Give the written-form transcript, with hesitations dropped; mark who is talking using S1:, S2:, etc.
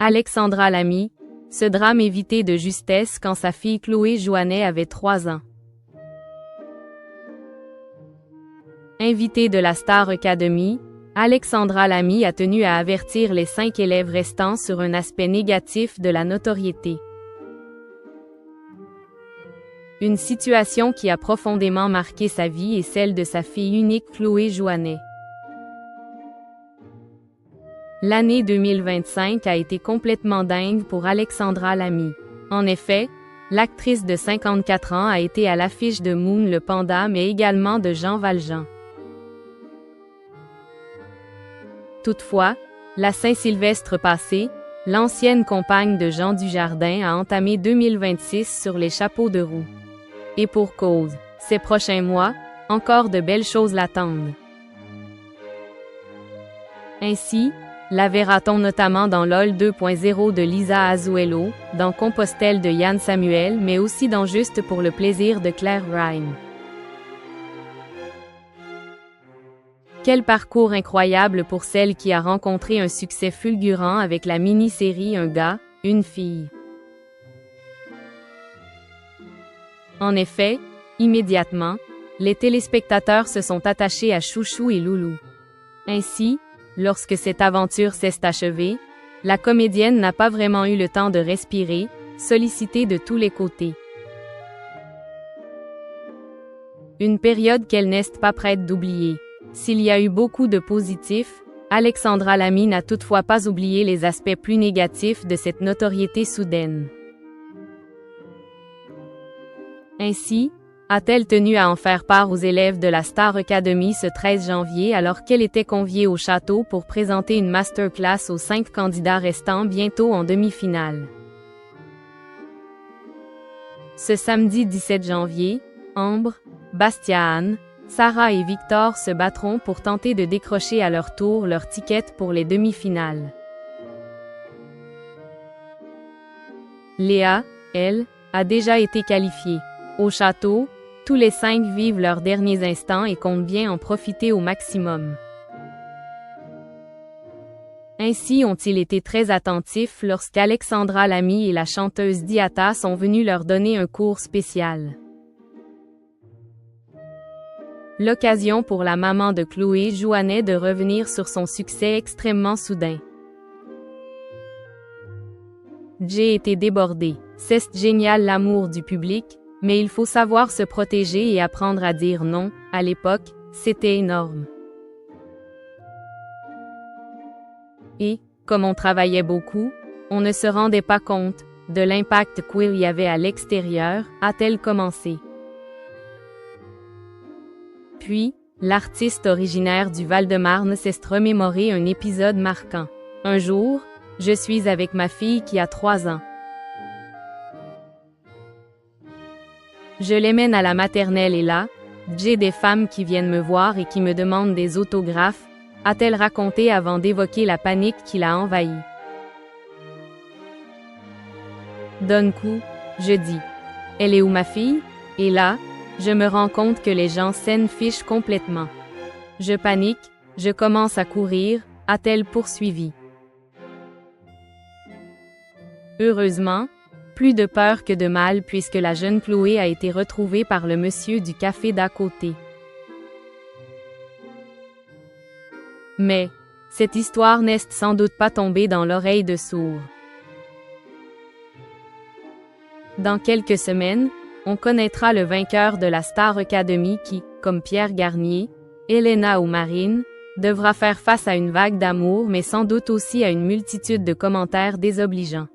S1: Alexandra Lamy, ce drame évité de justesse quand sa fille Chloé Jouannet avait 3 ans. Invitée de la Star Academy, Alexandra Lamy a tenu à avertir les 5 élèves restants sur un aspect négatif de la notoriété. Une situation qui a profondément marqué sa vie et celle de sa fille unique Chloé Jouannet. L'année 2025 a été complètement dingue pour Alexandra Lamy. En effet, l'actrice de 54 ans a été à l'affiche de Moon le Panda mais également de Jean Valjean. Toutefois, la Saint-Sylvestre passée, l'ancienne compagne de Jean Dujardin a entamé 2026 sur les chapeaux de roue. Et pour cause, ces prochains mois, encore de belles choses l'attendent. Ainsi, la verra-t-on notamment dans LOL 2.0 de Lisa Azuelo, dans Compostelle de Yann Samuel mais aussi dans Juste pour le plaisir de Claire Rhyme. Quel parcours incroyable pour celle qui a rencontré un succès fulgurant avec la mini-série Un gars, une fille. En effet, immédiatement, les téléspectateurs se sont attachés à Chouchou et Loulou. Ainsi, lorsque cette aventure s'est achevée, la comédienne n'a pas vraiment eu le temps de respirer, sollicitée de tous les côtés. Une période qu'elle n'est pas prête d'oublier. S'il y a eu beaucoup de positifs, Alexandra Lamy n'a toutefois pas oublié les aspects plus négatifs de cette notoriété soudaine. Ainsi, a-t-elle tenu à en faire part aux élèves de la Star Academy ce 13 janvier alors qu'elle était conviée au château pour présenter une masterclass aux 5 candidats restants bientôt en demi-finale. Ce samedi 17 janvier, Ambre, Bastia-Anne, Sarah et Victor se battront pour tenter de décrocher à leur tour leur ticket pour les demi-finales. Léa, elle, a déjà été qualifiée. Au château, tous les 5 vivent leurs derniers instants et comptent bien en profiter au maximum. Ainsi ont-ils été très attentifs lorsqu'Alexandra Lamy et la chanteuse Diata sont venues leur donner un cours spécial. L'occasion pour la maman de Chloé Jouannet de revenir sur son succès extrêmement soudain. J'ai été débordée. C'est génial l'amour du public, mais il faut savoir se protéger et apprendre à dire non. À l'époque, c'était énorme. Et, comme on travaillait beaucoup, on ne se rendait pas compte de l'impact qu'il y avait à l'extérieur, a-t-elle commencé. Puis, l'artiste originaire du Val-de-Marne s'est remémoré un épisode marquant. Un jour, je suis avec ma fille qui a 3 ans. Je les mène à la maternelle et là, j'ai des femmes qui viennent me voir et qui me demandent des autographes, a-t-elle raconté avant d'évoquer la panique qui l'a envahie. D'un coup, je dis « Elle est où ma fille ?» Et là, je me rends compte que les gens s'en fichent complètement. Je panique, je commence à courir, a-t-elle poursuivi. Heureusement, plus de peur que de mal puisque la jeune Chloé a été retrouvée par le monsieur du café d'à côté. Mais, cette histoire n'est sans doute pas tombée dans l'oreille de sourds. Dans quelques semaines, on connaîtra le vainqueur de la Star Academy qui, comme Pierre Garnier, Elena ou Marine, devra faire face à une vague d'amour mais sans doute aussi à une multitude de commentaires désobligeants.